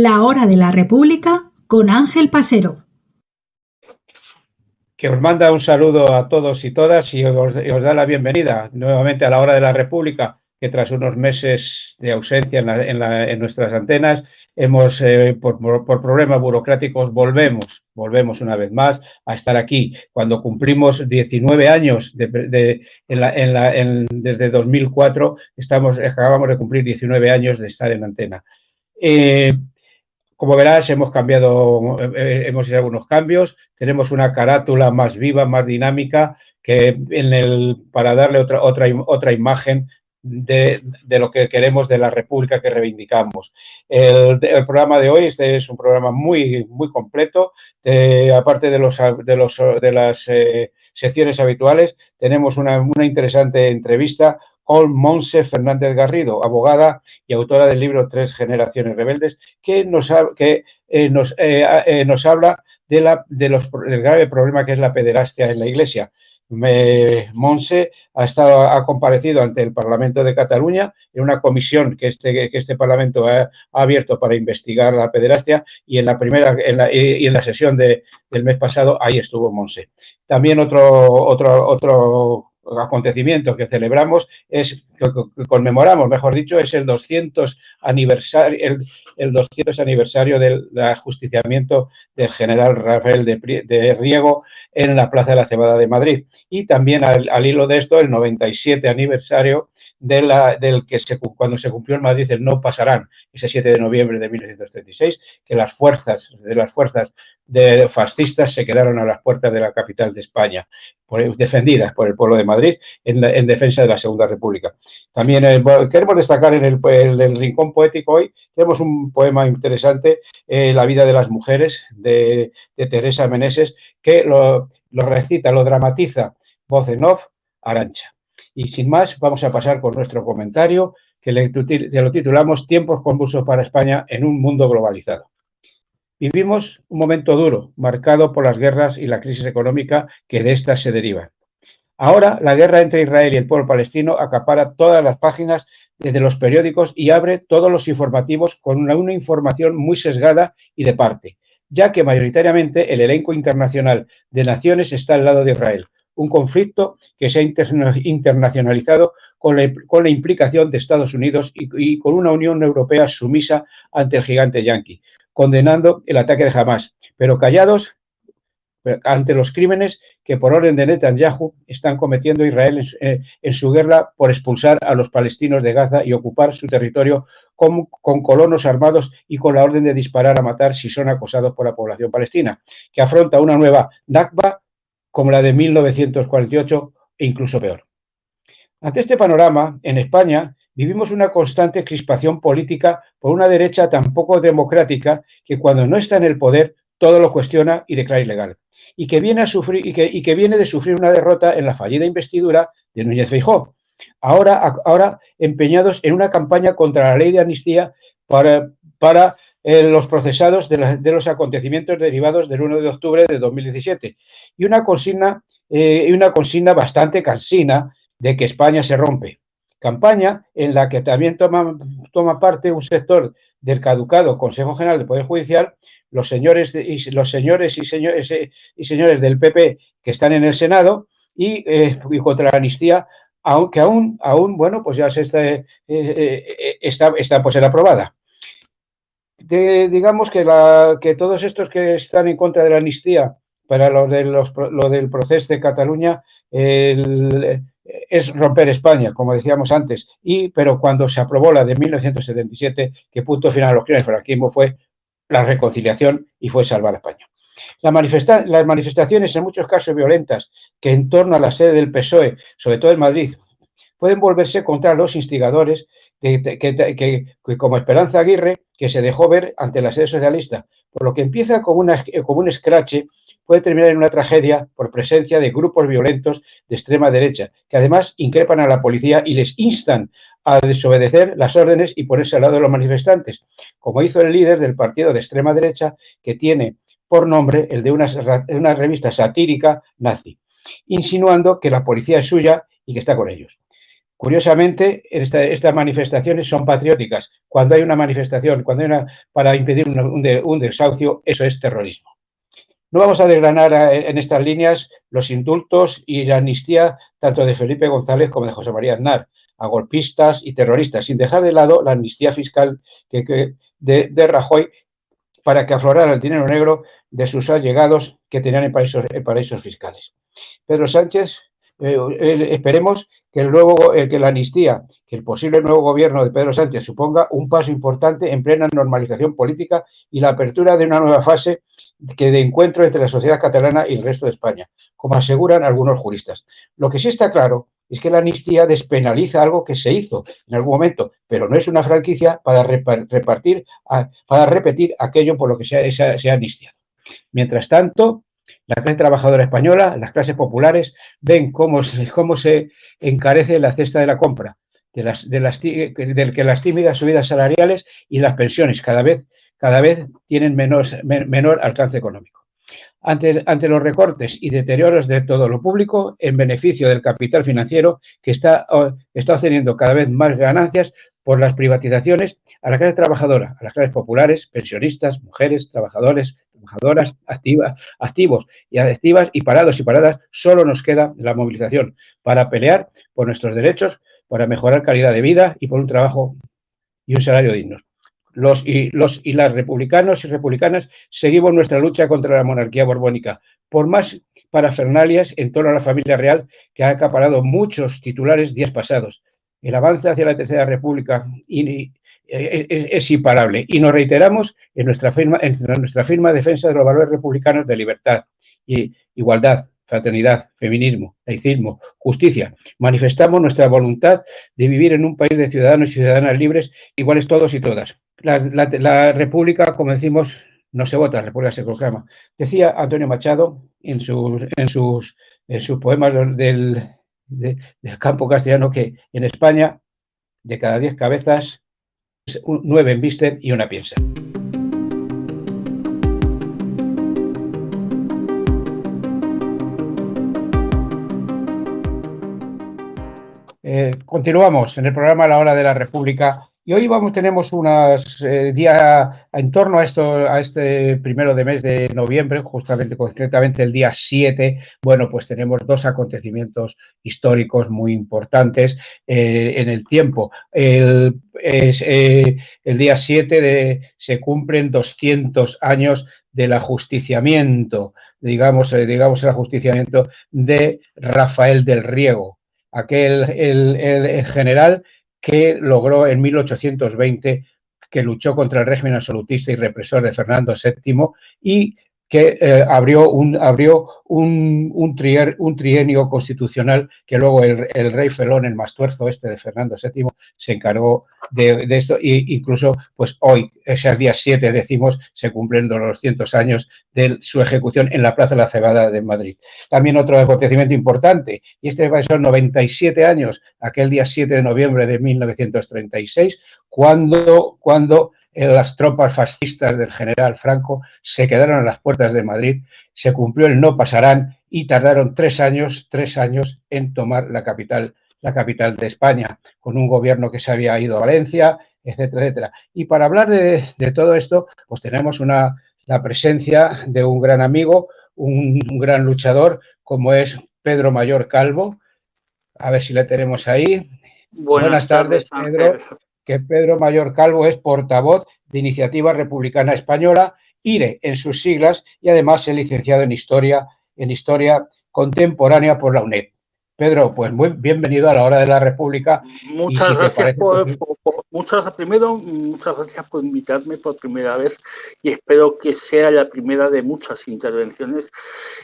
La Hora de la República con Ángel Pasero. Que os manda un saludo a todos y todas y os da la bienvenida nuevamente a la Hora de la República, que tras unos meses de ausencia en nuestras antenas, por problemas burocráticos, volvemos una vez más a estar aquí. Cuando cumplimos 19 años desde 2004, acabamos de cumplir 19 años de estar en antena. Como verás, hemos hecho algunos cambios, tenemos una carátula más viva, más dinámica, para darle otra imagen de lo que queremos, de la República que reivindicamos. El programa de hoy es un programa muy, muy completo. Aparte de las secciones habituales, tenemos una interesante entrevista con Montse Fernández Garrido, abogada y autora del libro Tres generaciones rebeldes, que nos habla del grave problema que es la pederastia en la Iglesia. Montse ha comparecido ante el Parlamento de Cataluña en una comisión que este Parlamento ha abierto para investigar la pederastia, y en la sesión del mes pasado ahí estuvo Montse. También otro acontecimiento que celebramos que conmemoramos, mejor dicho, es el 200 aniversario del ajusticiamiento del general Rafael de Riego en la Plaza de la Cebada de Madrid. Y también al hilo de esto, el 97 aniversario cuando se cumplió en Madrid el no pasarán, ese 7 de noviembre de 1936, que las fuerzas fascistas se quedaron a las puertas de la capital de España, defendidas por el pueblo de Madrid en defensa de la Segunda República. También queremos destacar en el rincón poético hoy, tenemos un poema interesante, La vida de las mujeres, de Teresa Meneses, que lo recita, lo dramatiza, voz en off, Arantxa. Y sin más, vamos a pasar con nuestro comentario, que lo titulamos Tiempos convulsos para España en un mundo globalizado. Vivimos un momento duro, marcado por las guerras y la crisis económica que de estas se derivan. Ahora, la guerra entre Israel y el pueblo palestino acapara todas las páginas de los periódicos y abre todos los informativos con una información muy sesgada y de parte, ya que mayoritariamente el elenco internacional de naciones está al lado de Israel, un conflicto que se ha internacionalizado con la implicación de Estados Unidos y con una Unión Europea sumisa ante el gigante yanqui, condenando el ataque de Hamás, pero callados ante los crímenes que por orden de Netanyahu están cometiendo Israel en su guerra por expulsar a los palestinos de Gaza y ocupar su territorio con colonos armados y con la orden de disparar a matar si son acosados por la población palestina, que afronta una nueva Nakba como la de 1948 e incluso peor. Ante este panorama, en España vivimos una constante crispación política por una derecha tan poco democrática que cuando no está en el poder todo lo cuestiona y declara ilegal, y que viene de sufrir una derrota en la fallida investidura de Núñez Feijóo, ahora empeñados en una campaña contra la ley de amnistía para los procesados de los acontecimientos derivados del 1 de octubre de 2017, y una consigna bastante cansina de que España se rompe. Campaña en la que también toma parte un sector del caducado Consejo General del Poder Judicial, los señores del PP que están en el Senado y contra la amnistía, aunque aún bueno, pues ya está pues aprobada. Digamos que todos estos que están en contra de la amnistía para lo del proceso de Cataluña es romper España, como decíamos antes, pero cuando se aprobó la de 1977, que punto final a los crímenes del franquismo fue la reconciliación y fue salvar a España. Las manifestaciones, en muchos casos violentas, que en torno a la sede del PSOE, sobre todo en Madrid, pueden volverse contra los instigadores, que como Esperanza Aguirre, que se dejó ver ante la sede socialista, por lo que empieza como un escrache, puede terminar en una tragedia por presencia de grupos violentos de extrema derecha, que además increpan a la policía y les instan a desobedecer las órdenes y ponerse al lado de los manifestantes, como hizo el líder del partido de extrema derecha, que tiene por nombre el de una revista satírica nazi, insinuando que la policía es suya y que está con ellos. Curiosamente, estas manifestaciones son patrióticas. Cuando hay una manifestación, para impedir un desahucio, eso es terrorismo. No vamos a desgranar en estas líneas los indultos y la amnistía tanto de Felipe González como de José María Aznar a golpistas y terroristas, sin dejar de lado la amnistía fiscal de Rajoy para que aflorara el dinero negro de sus allegados que tenían en paraísos fiscales. Pedro Sánchez, esperemos que la amnistía, que el posible nuevo gobierno de Pedro Sánchez suponga un paso importante en plena normalización política y la apertura de una nueva fase de encuentro entre la sociedad catalana y el resto de España, como aseguran algunos juristas. Lo que sí está claro es que la amnistía despenaliza algo que se hizo en algún momento, pero no es una franquicia para repetir aquello por lo que se ha amnistiado. Mientras tanto, la clase trabajadora española, las clases populares, ven cómo se encarece la cesta de la compra, de que las tímidas subidas salariales y las pensiones cada vez tienen menor alcance económico. Ante los recortes y deterioros de todo lo público, en beneficio del capital financiero que está obteniendo cada vez más ganancias por las privatizaciones, a la clase trabajadora, a las clases populares, pensionistas, mujeres, trabajadores, trabajadoras, activos y activas y parados y paradas, solo nos queda la movilización para pelear por nuestros derechos, para mejorar calidad de vida y por un trabajo y un salario dignos. Los y las republicanos y republicanas seguimos nuestra lucha contra la monarquía borbónica, por más parafernalias en torno a la familia real que ha acaparado muchos titulares días pasados. El avance hacia la Tercera República es imparable y nos reiteramos en nuestra firma defensa de los valores republicanos de libertad, y igualdad, fraternidad, feminismo, laicismo, justicia. Manifestamos nuestra voluntad de vivir en un país de ciudadanos y ciudadanas libres, iguales todos y todas. La República, como decimos, no se vota, la República se proclama. Decía Antonio Machado en sus poemas del campo castellano que en España, de cada 10 cabezas, 9 embisten y una piensa. Continuamos en el programa La Hora de la República y hoy tenemos unos días en torno a este primero de mes de noviembre, justamente, concretamente el día 7. Bueno, pues tenemos dos acontecimientos históricos muy importantes en el tiempo. El día 7 se cumplen 200 años del ajusticiamiento, digamos el ajusticiamiento de Rafael del Riego, el general que logró en 1820, que luchó contra el régimen absolutista y represor de Fernando VII y que abrió un trienio constitucional que luego el rey Felón, el Mastuerzo de Fernando VII, se encargó de esto, e incluso pues hoy, ese día 7, decimos, se cumplen los 200 años de su ejecución en la Plaza de la Cebada de Madrid. También otro acontecimiento importante, y son 97 años, aquel día 7 de noviembre de 1936, cuando las tropas fascistas del general Franco se quedaron a las puertas de Madrid, se cumplió el no pasarán y tardaron 3 años en tomar la capital de España, con un gobierno que se había ido a Valencia, etcétera, etcétera. Y para hablar de todo esto, pues tenemos la presencia de un gran amigo, un gran luchador, como es Pedro Mayor Calvo. A ver si le tenemos ahí. Buenas tardes, Pedro. Que Pedro Mayor Calvo es portavoz de Iniciativa Republicana Española, IRE en sus siglas, y además es licenciado en Historia Contemporánea por la UNED. Pedro, pues muy bienvenido a La Hora de la República. Muchas gracias muchas gracias por invitarme por primera vez y espero que sea la primera de muchas intervenciones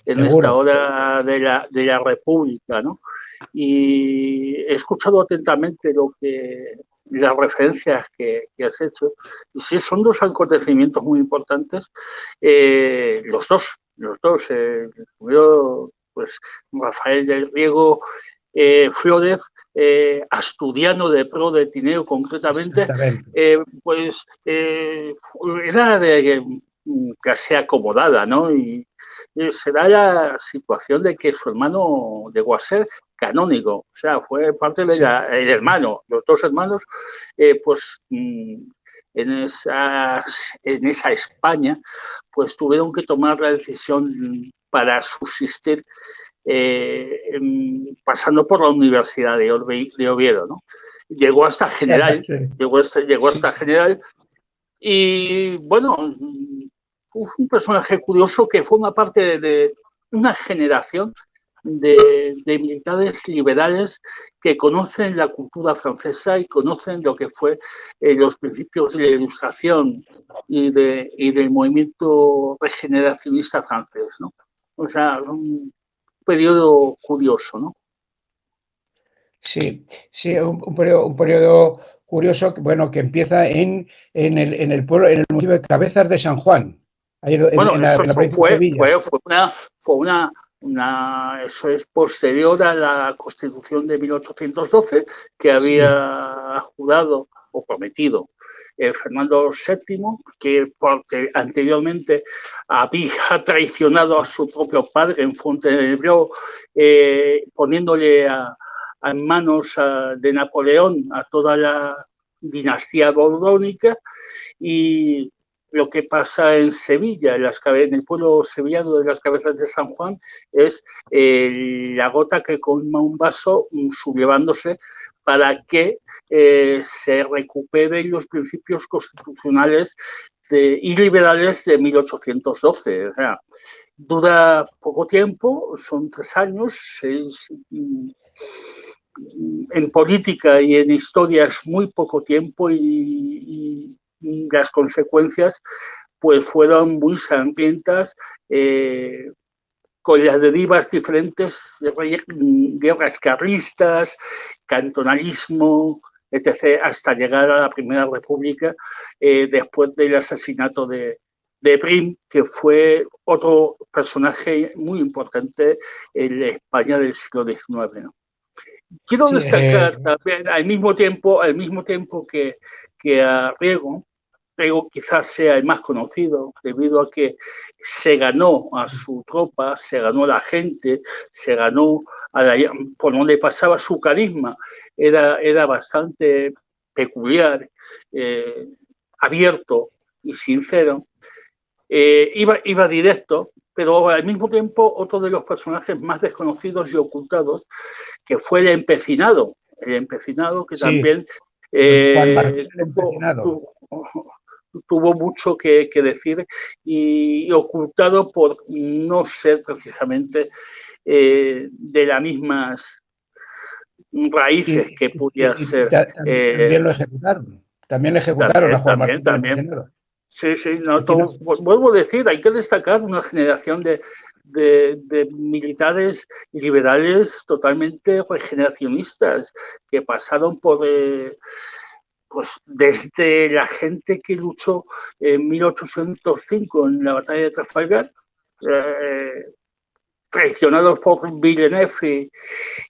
en esta Hora de la República, ¿no? Y he escuchado atentamente las referencias que has hecho, y sí, son dos acontecimientos muy importantes, los dos, primero, pues Rafael del Riego Flórez, asturiano de Pro de Tineo concretamente, era de clase acomodada, ¿no? Y se da la situación de que su hermano llegó a ser canónigo, o sea, fue parte del hermano, los dos hermanos, pues en esa España, pues tuvieron que tomar la decisión para subsistir pasando por la Universidad de Oviedo, ¿no? Llegó hasta general, llegó hasta general y, bueno, un personaje curioso que forma parte de una generación de militares liberales que conocen la cultura francesa y conocen lo que fue los principios de la Ilustración y del movimiento regeneracionista francés, ¿no? O sea, un periodo curioso, ¿no? Sí, sí, un periodo curioso, bueno, que empieza en el pueblo, en el municipio de Cabezas de San Juan, bueno, en la provincia de Sevilla. Eso es posterior a la Constitución de 1812 que había jurado o prometido Fernando VII, que porque anteriormente había traicionado a su propio padre en Fontainebleau, poniéndole en manos de Napoleón a toda la dinastía borbónica. Y lo que pasa en Sevilla, en el pueblo sevillano de las Cabezas de San Juan, es la gota que colma un vaso, sublevándose para que se recuperen los principios constitucionales y liberales de 1812. O sea, dura poco tiempo, son 3 años, en política y en historia es muy poco tiempo y las consecuencias pues fueron muy sangrientas, con las derivas diferentes, guerras carlistas, cantonalismo, etc., hasta llegar a la Primera República, después del asesinato de Prim, que fue otro personaje muy importante en la España del siglo XIX, ¿no? Quiero destacar también, al mismo tiempo que a Riego quizás sea el más conocido, debido a que se ganó a su tropa, se ganó a la gente, se ganó por donde pasaba su carisma. Era bastante peculiar, abierto y sincero. Iba directo, pero al mismo tiempo otro de los personajes más desconocidos y ocultados, que fue el empecinado que sí, también tuvo mucho que decir y ocultado por no ser precisamente de las mismas raíces que podía ser. También lo ejecutaron. También lo ejecutaron a Juan Martín del Empecinado. Sí, vuelvo a decir, hay que destacar una generación de militares liberales totalmente regeneracionistas que pasaron por, pues desde la gente que luchó en 1805 en la batalla de Trafalgar, traicionados por Villeneuve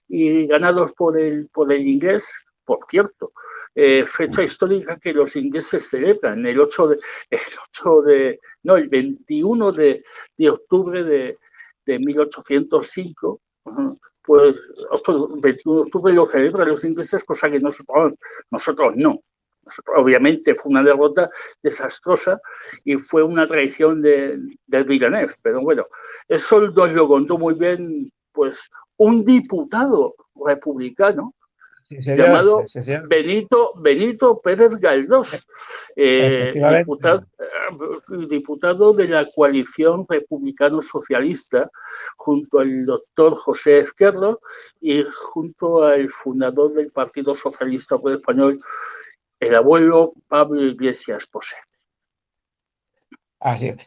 y ganados por el inglés, por cierto. Fecha histórica que los ingleses celebran, el 21 de octubre de 1805, pues 21 de octubre lo celebran los ingleses, cosa que nosotros no. Obviamente fue una derrota desastrosa y fue una traición del Villeneuve, pero bueno, eso nos lo contó muy bien pues un diputado republicano llamado Benito Pérez Galdós, diputado de la coalición republicano-socialista, junto al doctor José Ezquerro y junto al fundador del Partido Socialista Obrero Español, el abuelo Pablo Iglesias Posé.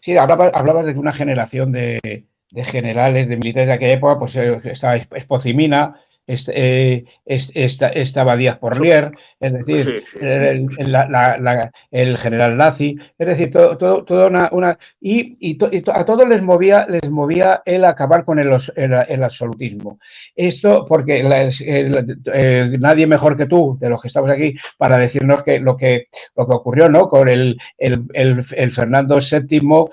Sí, hablabas de una generación de generales, de militares de aquella época, pues estaba Espocimina, estaba Díaz Porlier, es decir, Sí, sí. el general nazi, es decir, toda a todos les movía el acabar con el absolutismo. Esto porque nadie mejor que tú, de los que estamos aquí, para decirnos que lo que ocurrió, ¿no? Con el Fernando VII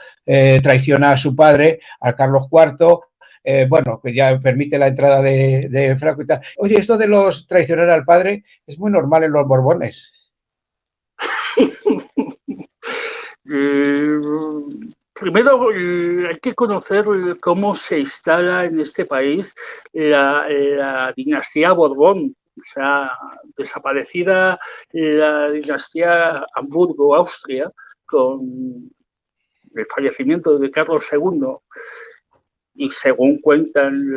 traiciona a su padre, al Carlos IV. Bueno, que ya permite la entrada de Franco y tal. Oye, esto de los traicionar al padre es muy normal en los Borbones. Primero hay que conocer cómo se instala en este país la dinastía Borbón. O sea, desaparecida la dinastía Hamburgo-Austria con el fallecimiento de Carlos II, y según cuentan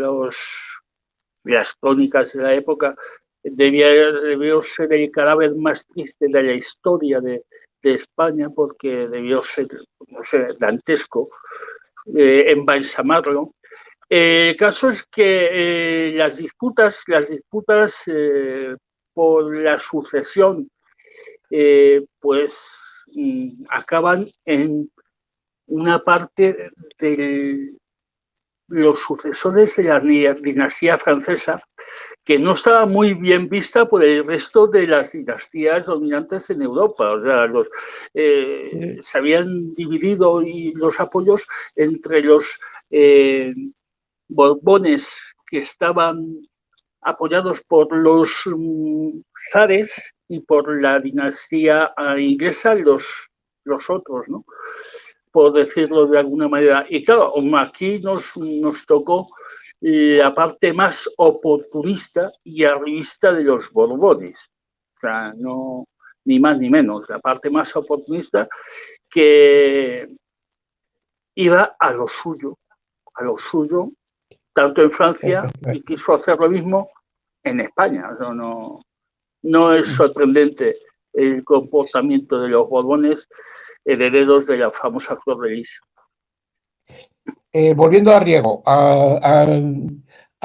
las crónicas de la época, debió ser el cadáver más triste de la historia de España, porque debió ser, no sé, dantesco, embalsamarlo. El caso es que las disputas por la sucesión pues acaban en una parte de los sucesores de la dinastía francesa, que no estaba muy bien vista por el resto de las dinastías dominantes en Europa. O sea, se habían dividido los apoyos entre los Borbones, que estaban apoyados por los zares, y por la dinastía inglesa los otros, ¿no? Por decirlo de alguna manera. Y claro, aquí nos tocó la parte más oportunista y arribista de los Borbones. O sea, no, ni más ni menos, la parte más oportunista, que iba a lo suyo, tanto en Francia, y quiso hacer lo mismo en España. O sea, no es sorprendente el comportamiento de los Borbones, herederos de la famosa Flor de Lis. Volviendo a Riego, a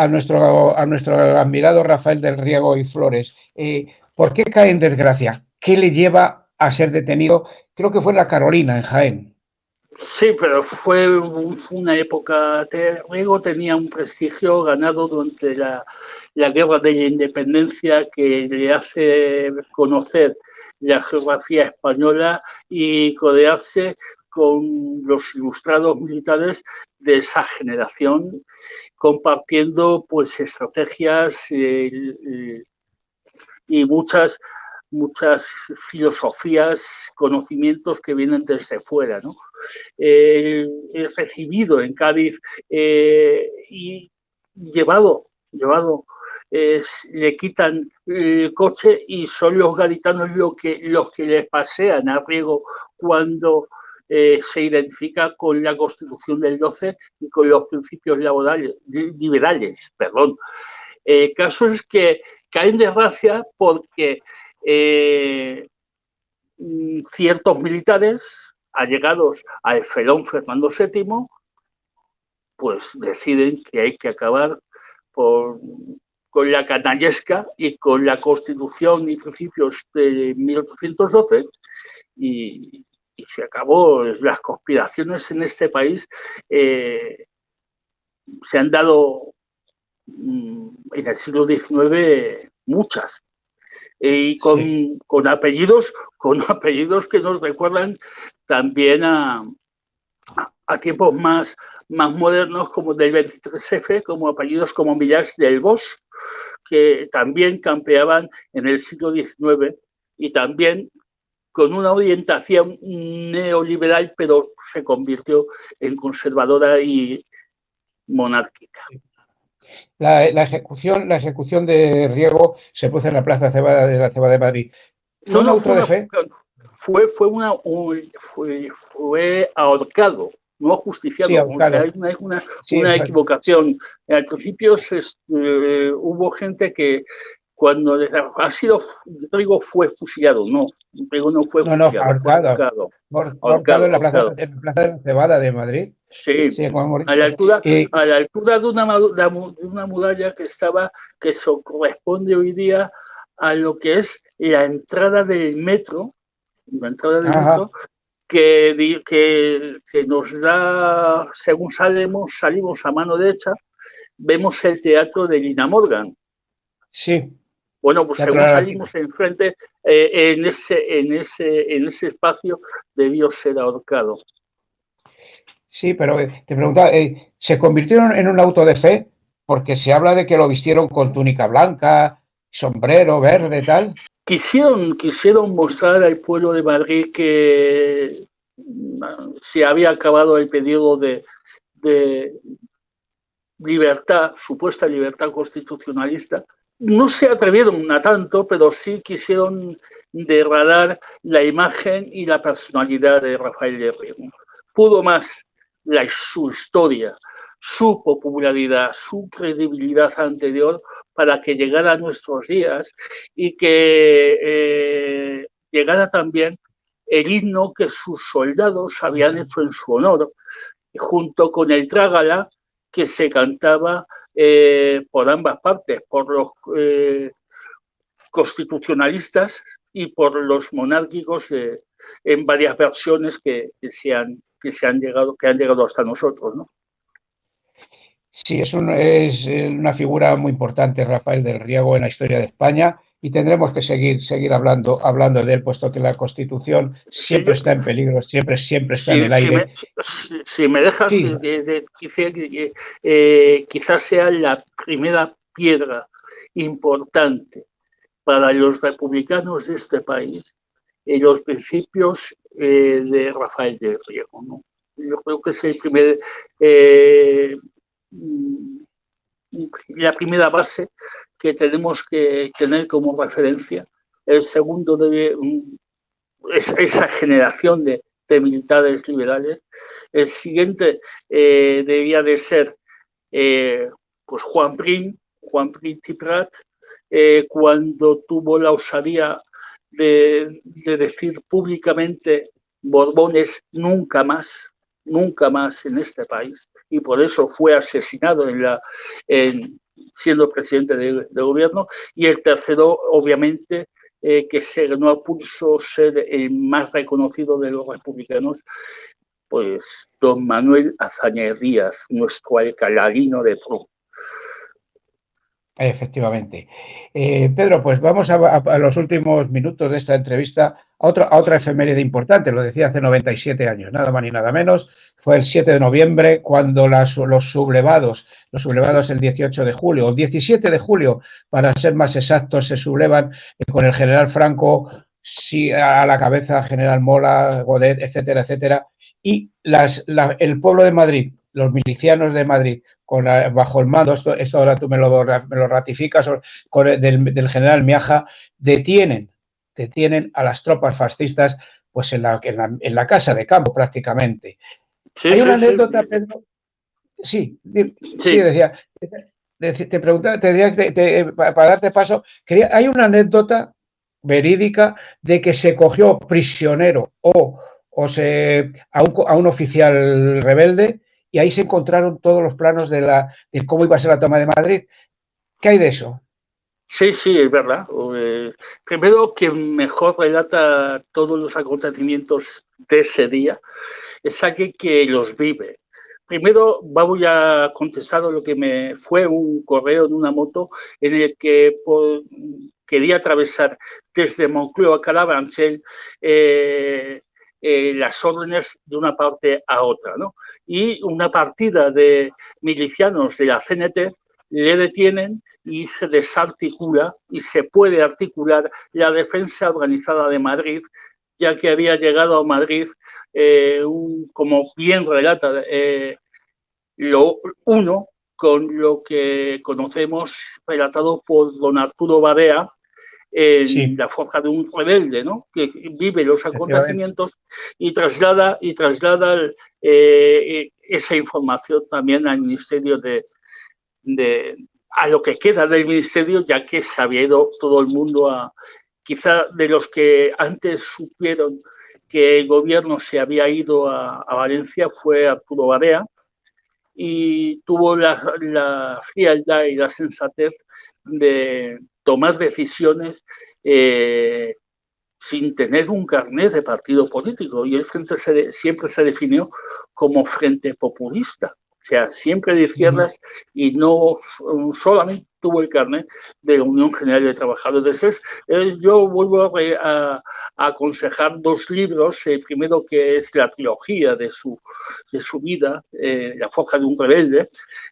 nuestro admirado Rafael del Riego y Flores, ¿por qué cae en desgracia? ¿Qué le lleva a ser detenido? Creo que fue en la Carolina, en Jaén. Sí, pero fue una época. Riego tenía un prestigio ganado durante la Guerra de la Independencia, que le hace conocer la geografía española y codearse con los ilustrados militares de esa generación, compartiendo pues estrategias y muchas filosofías, conocimientos que vienen desde fuera, ¿no? Es recibido en Cádiz y llevado, le quitan el coche, y son los gaditanos los que les pasean a Riego cuando se identifica con la Constitución del 12 y con los principios liberales. El caso es que caen de gracia porque ciertos militares allegados al felón Fernando VII pues deciden que hay que acabar con la canallesca y con la Constitución y principios de 1812, y se acabó. Las conspiraciones en este país se han dado en el siglo XIX muchas, y con apellidos que nos recuerdan también a tiempos más modernos, como del 23F, como apellidos como Millás del Bosch, que también campeaban en el siglo XIX y también con una orientación neoliberal, pero se convirtió en conservadora y monárquica. La ejecución de Riego se puso en la Plaza Cebada de la Cebada de Madrid. ¿Fue un auto de fe? Fue ahorcado, no ajusticiado. Sí, ahorcado. O sea, una equivocación. Al principio hubo gente que cuando Rigo fue fusilado, no, Rigo no fue fusilado, fue ahorcado. Ahorcado en la plaza de la Cebada de Madrid. Sí, a la altura de una muralla que corresponde hoy día a lo que es la entrada del metro, que nos da, según salimos a mano derecha, vemos el teatro de Lina Morgan. Sí. Bueno, pues según salimos enfrente, en ese espacio debió ser ahorcado. Sí, pero te preguntaba, ¿se convirtieron en un auto de fe? Porque se habla de que lo vistieron con túnica blanca, sombrero verde, tal. Quisieron mostrar al pueblo de Madrid que se había acabado el periodo de libertad, supuesta libertad constitucionalista. No se atrevieron a tanto, pero sí quisieron degradar la imagen y la personalidad de Rafael de Riego. Pudo más su historia, su popularidad, su credibilidad anterior para que llegara a nuestros días y que llegara también el himno que sus soldados habían hecho en su honor, junto con el Trágala, que se cantaba por ambas partes, por los constitucionalistas y por los monárquicos en varias versiones que han llegado hasta nosotros, ¿no? Sí, es una figura muy importante, Rafael del Riego, en la historia de España, y tendremos que seguir hablando de él, puesto que la Constitución siempre está en peligro, siempre está en el aire. Si me dejas, quizás sea la primera piedra importante para los republicanos de este país en los principios de Rafael del Riego, ¿no? Yo creo que es la primera base que tenemos que tener como referencia. El segundo es esa generación de militares liberales. El siguiente debía de ser pues Juan Prim y Prat, cuando tuvo la osadía de decir públicamente Borbones nunca más en este país, y por eso fue asesinado siendo presidente de gobierno. Y el tercero, obviamente, que se ganó a pulso ser el más reconocido de los republicanos, pues don Manuel Azaña Díaz, nuestro alcalarino de pro. Efectivamente. Pedro, pues vamos a los últimos minutos de esta entrevista a otra efeméride importante. Lo decía hace 97 años, nada más ni nada menos. Fue el 7 de noviembre cuando los sublevados el 18 de julio, o 17 de julio, para ser más exactos, se sublevan con el general Franco, a la cabeza general Mola, Godet, etcétera, etcétera. Y el pueblo de Madrid, los milicianos de Madrid, bajo el mando, esto ahora tú me lo ratificas, del general Miaja, detienen a las tropas fascistas pues en la casa de campo prácticamente. Sí, hay una anécdota, Pedro. Sí, decía, te preguntaba, para darte paso, hay una anécdota verídica de que se cogió prisionero a un oficial rebelde, y ahí se encontraron todos los planos de cómo iba a ser la toma de Madrid. ¿Qué hay de eso? Sí, es verdad. Primero, quien mejor relata todos los acontecimientos de ese día es alguien que los vive. Primero voy a contestar lo que me fue un correo de una moto en el que quería atravesar desde Moncloa a Carabanchel las órdenes de una parte a otra, ¿no? Y una partida de milicianos de la CNT le detienen y se desarticula y se puede articular la defensa organizada de Madrid, ya que había llegado a Madrid, como bien relata con lo que conocemos relatado por don Arturo Barea en La forja de un rebelde, ¿no? Que vive los acontecimientos y traslada esa información también al Ministerio de a lo que queda del ministerio, ya que se había ido todo el mundo quizá de los que antes supieron que el gobierno se había ido a Valencia fue Arturo Barea, y tuvo la frialdad y la sensatez de tomar decisiones sin tener un carnet de partido político. Y el frente siempre se definió como frente populista, o sea, siempre de izquierdas, y no solamente tuvo el carnet de la Unión General de Trabajadores. Yo vuelvo a aconsejar dos libros. El primero, que es la trilogía de su vida, La forja de un rebelde,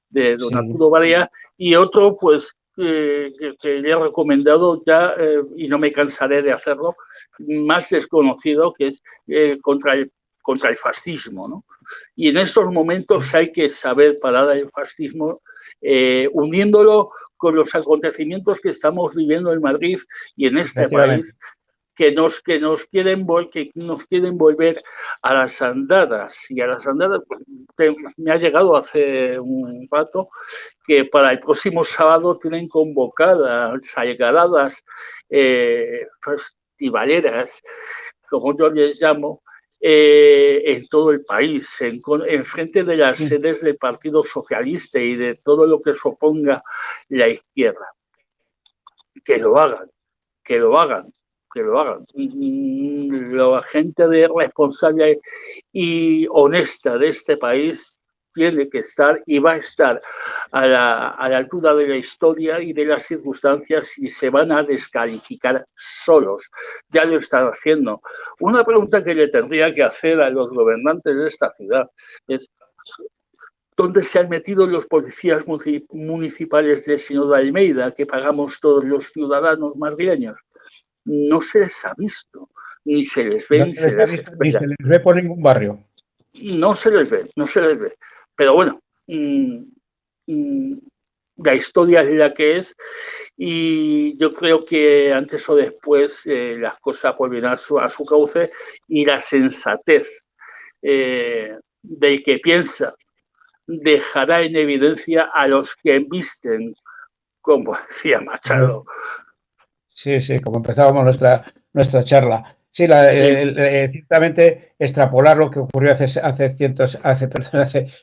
de don Arturo Barea, y otro, pues, que le he recomendado ya, y no me cansaré de hacerlo, más desconocido, que es contra el fascismo, ¿no? Y en estos momentos hay que saber parar el fascismo, uniéndolo con los acontecimientos que estamos viviendo en Madrid y en este país, que nos quieren volver a las andadas. Y a las andadas, pues, me ha llegado hace un rato que para el próximo sábado tienen convocadas algaradas festivaleras, como yo les llamo, en todo el país, en frente de las sedes del Partido Socialista y de todo lo que se oponga la izquierda. Que lo hagan, que lo hagan, que lo hagan. La gente responsable y honesta de este país tiene que estar y va a estar a la altura de la historia y de las circunstancias, y se van a descalificar solos. Ya lo están haciendo. Una pregunta que le tendría que hacer a los gobernantes de esta ciudad es: ¿dónde se han metido los policías municipales de Señor de Almeida, que pagamos todos los ciudadanos madrileños? No se les ha visto, ni se les ve, ni se les ve por ningún barrio. No se les ve. Pero bueno, la historia es la que es, y yo creo que antes o después las cosas vuelven a su cauce, y la sensatez del que piensa dejará en evidencia a los que embisten, como decía Machado. Sí, como empezábamos nuestra charla. Sí, ciertamente extrapolar lo que ocurrió hace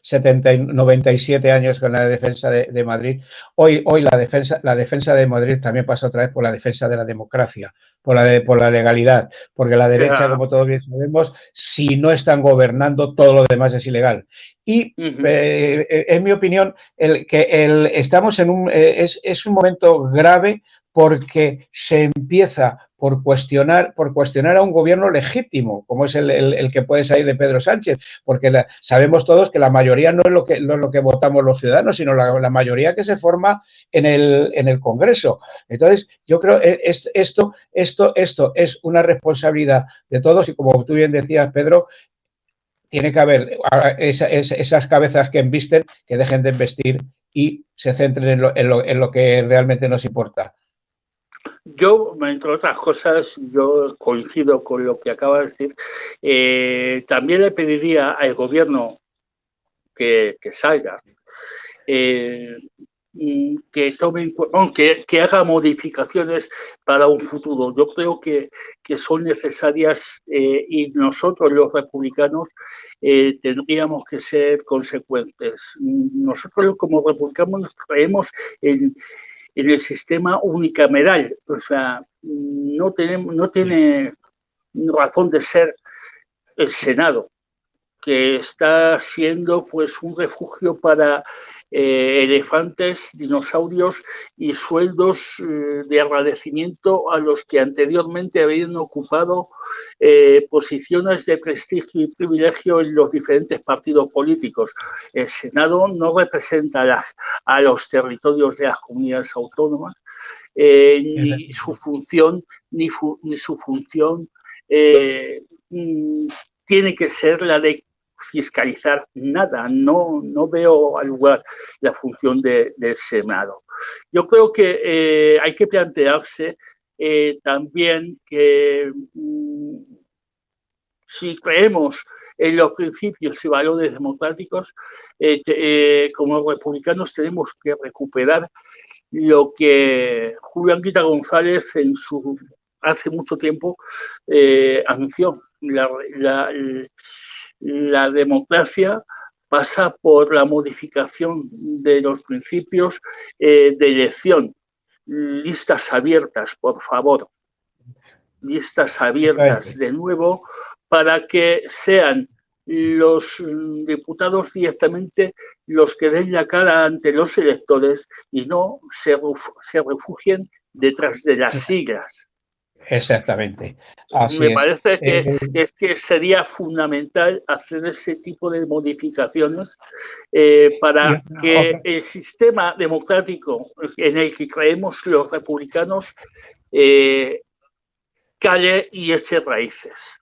97 años con la defensa de Madrid. Hoy la defensa de Madrid también pasa otra vez por la defensa de la democracia, por la legalidad, porque la derecha, como todos bien sabemos, si no están gobernando, todo lo demás es ilegal. Y en mi opinión, estamos en es un momento grave, porque se empieza por cuestionar a un gobierno legítimo, como es el que puede salir de Pedro Sánchez, porque sabemos todos que la mayoría no es lo que votamos los ciudadanos, sino la mayoría que se forma en el Congreso. Entonces, yo creo que esto es una responsabilidad de todos, y como tú bien decías, Pedro, tiene que haber esas cabezas que embisten, que dejen de embestir y se centren en lo que realmente nos importa. Yo, entre otras cosas, yo coincido con lo que acaba de decir. También le pediría al gobierno que salga, que tome, que haga modificaciones para un futuro. Yo creo que son necesarias, y nosotros los republicanos tendríamos que ser consecuentes. Nosotros como republicanos creemos en el sistema unicameral, o sea, no tiene razón de ser el Senado, que está siendo, pues, un refugio para elefantes, dinosaurios y sueldos de agradecimiento a los que anteriormente habían ocupado posiciones de prestigio y privilegio en los diferentes partidos políticos. El Senado no representa a los territorios de las comunidades autónomas, ni su función tiene que ser la de fiscalizar nada. No veo al lugar la función del Senado. Yo creo que hay que plantearse también que si creemos en los principios y valores democráticos, como republicanos tenemos que recuperar lo que Julio Anguita González hace mucho tiempo anunció. La democracia pasa por la modificación de los principios de elección. Listas abiertas, por favor. Listas abiertas de nuevo para que sean los diputados directamente los que den la cara ante los electores y no se refugien detrás de las siglas. Exactamente. Así Me parece que sería fundamental hacer ese tipo de modificaciones para que el sistema democrático en el que creemos los republicanos calle y eche raíces.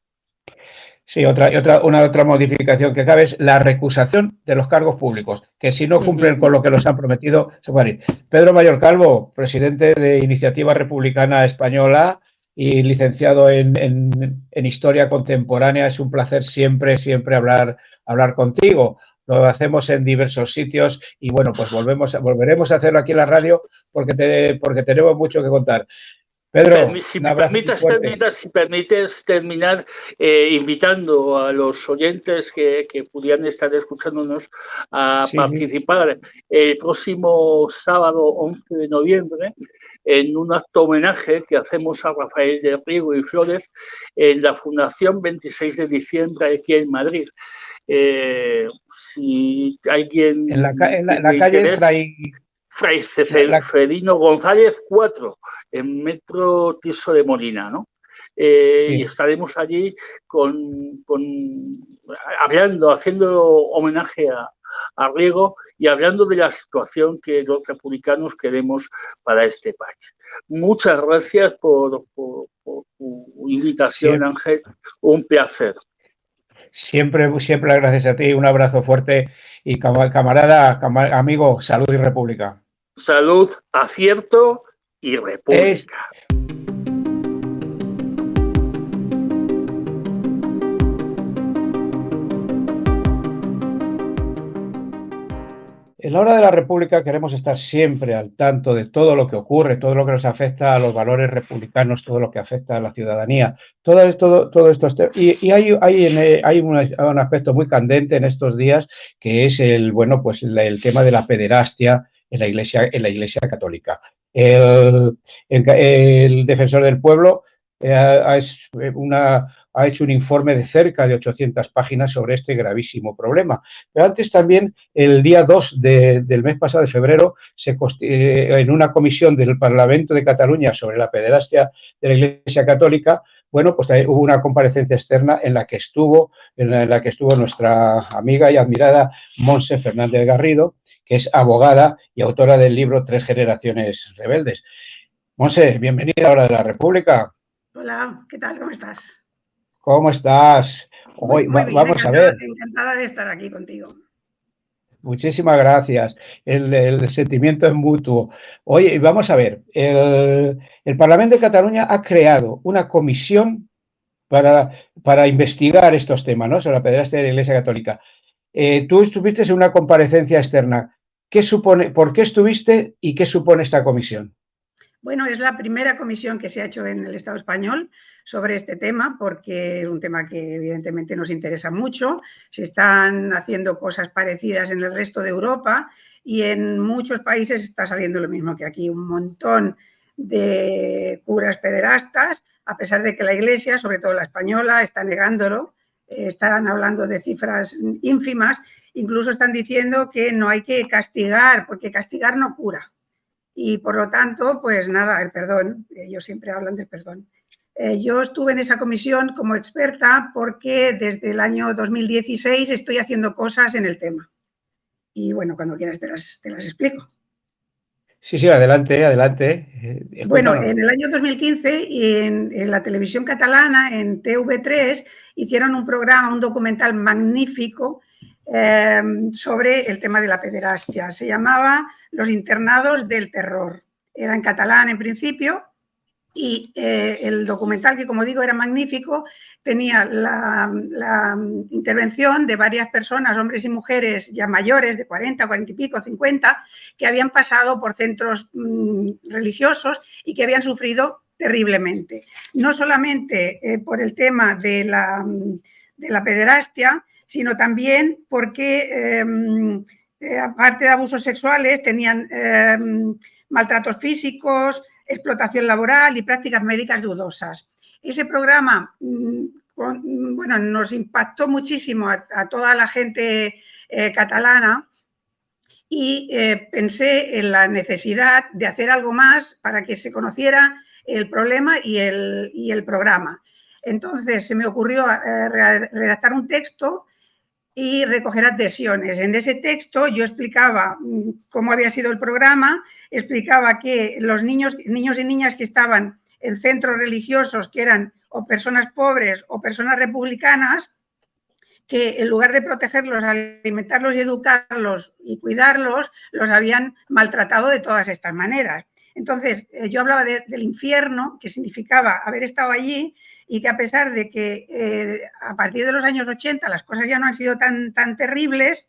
Sí, una otra modificación que cabe es la recusación de los cargos públicos, que si no cumplen con lo que nos han prometido, se pueden ir. Pedro Mayor Calvo, presidente de Iniciativa Republicana Española y licenciado en Historia Contemporánea, es un placer siempre hablar contigo. Lo hacemos en diversos sitios y bueno, pues volveremos a hacerlo aquí en la radio porque tenemos mucho que contar. Pedro, si permites terminar invitando a los oyentes que pudieran estar escuchándonos a participar el próximo sábado 11 de noviembre en un acto homenaje que hacemos a Rafael de Riego y Flores en la Fundación 26 de diciembre aquí en Madrid. Si alguien en la calle Fray Ceferino González 4, en Metro Tirso de Molina, ¿no? Y estaremos allí haciendo homenaje a Riego y hablando de la situación que los republicanos queremos para este país. Muchas gracias por tu invitación, Ángel. Un placer. Siempre gracias a ti. Un abrazo fuerte y camarada, amigo, salud y república. Salud, acierto y república. En la hora de la República queremos estar siempre al tanto de todo lo que ocurre, todo lo que nos afecta a los valores republicanos, todo lo que afecta a la ciudadanía, todo esto. Y hay un aspecto muy candente en estos días que es el tema de la pederastia en la Iglesia Católica. El defensor del pueblo ha hecho un informe de cerca de 800 páginas sobre este gravísimo problema. Pero antes también, el día 2 del mes pasado, de febrero, en una comisión del Parlamento de Cataluña sobre la pederastia de la Iglesia Católica, bueno, pues hubo una comparecencia externa en la que estuvo nuestra amiga y admirada Montse Fernández Garrido, que es abogada y autora del libro 3 generaciones rebeldes. Montse, bienvenida a la Hora de la República. Hola, ¿qué tal? ¿Cómo estás? ¿Cómo estás? Muy bien, vamos a ver. Encantada de estar aquí contigo. Muchísimas gracias. El sentimiento es mutuo. Oye, vamos a ver. El Parlamento de Cataluña ha creado una comisión para investigar estos temas, ¿no? Sobre la pederastia de la Iglesia Católica. Tú estuviste en una comparecencia externa. ¿Por qué estuviste y qué supone esta comisión? Bueno, es la primera comisión que se ha hecho en el Estado español sobre este tema, porque es un tema que evidentemente nos interesa mucho. Se están haciendo cosas parecidas en el resto de Europa y en muchos países está saliendo lo mismo que aquí, un montón de curas pederastas, a pesar de que la Iglesia, sobre todo la española, está negándolo. Están hablando de cifras ínfimas, incluso están diciendo que no hay que castigar, porque castigar no cura. Y por lo tanto, pues nada, el perdón, ellos siempre hablan del perdón. Yo estuve en esa comisión como experta porque desde el año 2016 estoy haciendo cosas en el tema. Y bueno, cuando quieras te las explico. Sí, adelante. Bueno, en el año 2015 en la televisión catalana, en TV3, hicieron un programa, un documental magnífico sobre el tema de la pederastia. Se llamaba Los internados del terror. Era en catalán en principio Y el documental, que como digo era magnífico, tenía la intervención de varias personas, hombres y mujeres ya mayores, de 40, 40 y pico, 50, que habían pasado por centros religiosos y que habían sufrido terriblemente. No solamente por el tema de la pederastia, sino también porque, aparte de abusos sexuales, tenían maltratos físicos, explotación laboral y prácticas médicas dudosas. Ese programa, bueno, nos impactó muchísimo a toda la gente catalana y pensé en la necesidad de hacer algo más para que se conociera el problema y el programa. Entonces se me ocurrió redactar un texto y recoger adhesiones. En ese texto yo explicaba cómo había sido el programa, explicaba que los niños y niñas que estaban en centros religiosos, que eran o personas pobres o personas republicanas, que en lugar de protegerlos, alimentarlos y educarlos y cuidarlos, los habían maltratado de todas estas maneras. Entonces, yo hablaba del infierno, que significaba haber estado allí y que a pesar de que a partir de los años 80 las cosas ya no han sido tan terribles,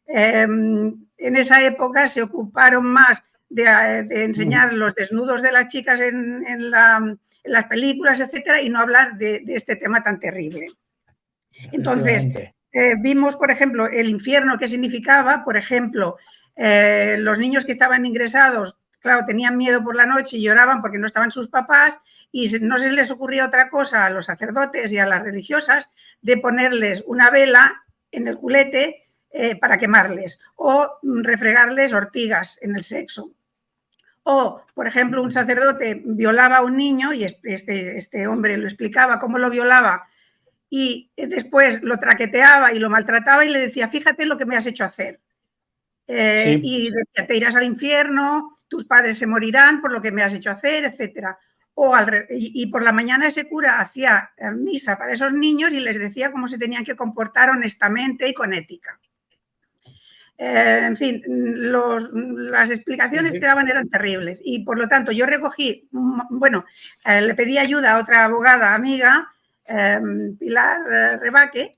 en esa época se ocuparon más de enseñar los desnudos de las chicas en las películas, etcétera, y no hablar de este tema tan terrible. Entonces, vimos, por ejemplo, el infierno, que significaba, por ejemplo, los niños que estaban ingresados, claro, tenían miedo por la noche y lloraban porque no estaban sus papás, y no se les ocurría otra cosa a los sacerdotes y a las religiosas de ponerles una vela en el culete para quemarles, o refregarles ortigas en el sexo. O, por ejemplo, un sacerdote violaba a un niño y este hombre lo explicaba cómo lo violaba, y después lo traqueteaba y lo maltrataba y le decía, fíjate lo que me has hecho hacer. Sí. Y decía, te irás al infierno, tus padres se morirán por lo que me has hecho hacer, etcétera. Y por la mañana ese cura hacía misa para esos niños y les decía cómo se tenían que comportar honestamente y con ética. En fin, las explicaciones que daban eran terribles y por lo tanto yo recogí, bueno, le pedí ayuda a otra abogada amiga, Pilar Rebaque,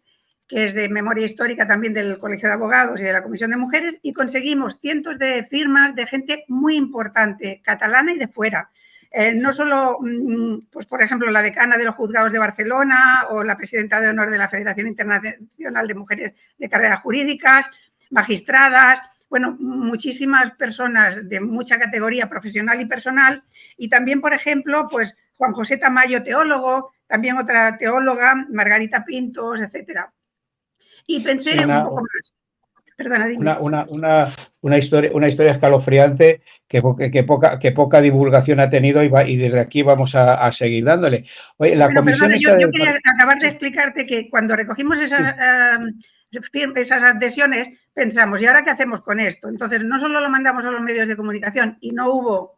que es de memoria histórica también del Colegio de Abogados y de la Comisión de Mujeres, y conseguimos cientos de firmas de gente muy importante, catalana y de fuera. No solo, pues por ejemplo, la decana de los juzgados de Barcelona o la presidenta de honor de la Federación Internacional de Mujeres de Carreras Jurídicas, magistradas, bueno, muchísimas personas de mucha categoría profesional y personal, y también, por ejemplo, pues Juan José Tamayo, teólogo, también otra teóloga, Margarita Pintos, etcétera. Y pensé un poco más. Perdona, dime. Una historia escalofriante que poca divulgación ha tenido y desde aquí vamos a seguir dándole. Oye, la comisión perdona, yo quería acabar de explicarte que cuando recogimos esas adhesiones pensamos, ¿y ahora qué hacemos con esto? Entonces no solo lo mandamos a los medios de comunicación y no hubo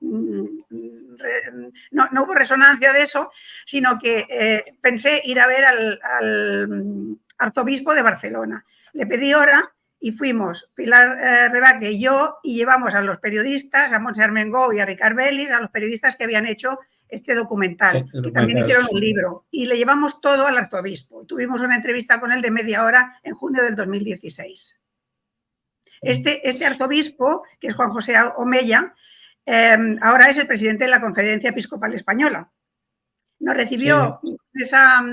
resonancia de eso, sino que pensé ir a ver al arzobispo de Barcelona. Le pedí hora y fuimos Pilar Rebaque y yo, y llevamos a los periodistas, a Montse Armengou y a Ricard Bellis, a los periodistas que habían hecho este documental, que también hicieron un libro, y le llevamos todo al arzobispo. Tuvimos una entrevista con él de media hora en junio del 2016. Este arzobispo, que es Juan José Omella, ahora es el presidente de la Conferencia Episcopal Española. Nos recibió esa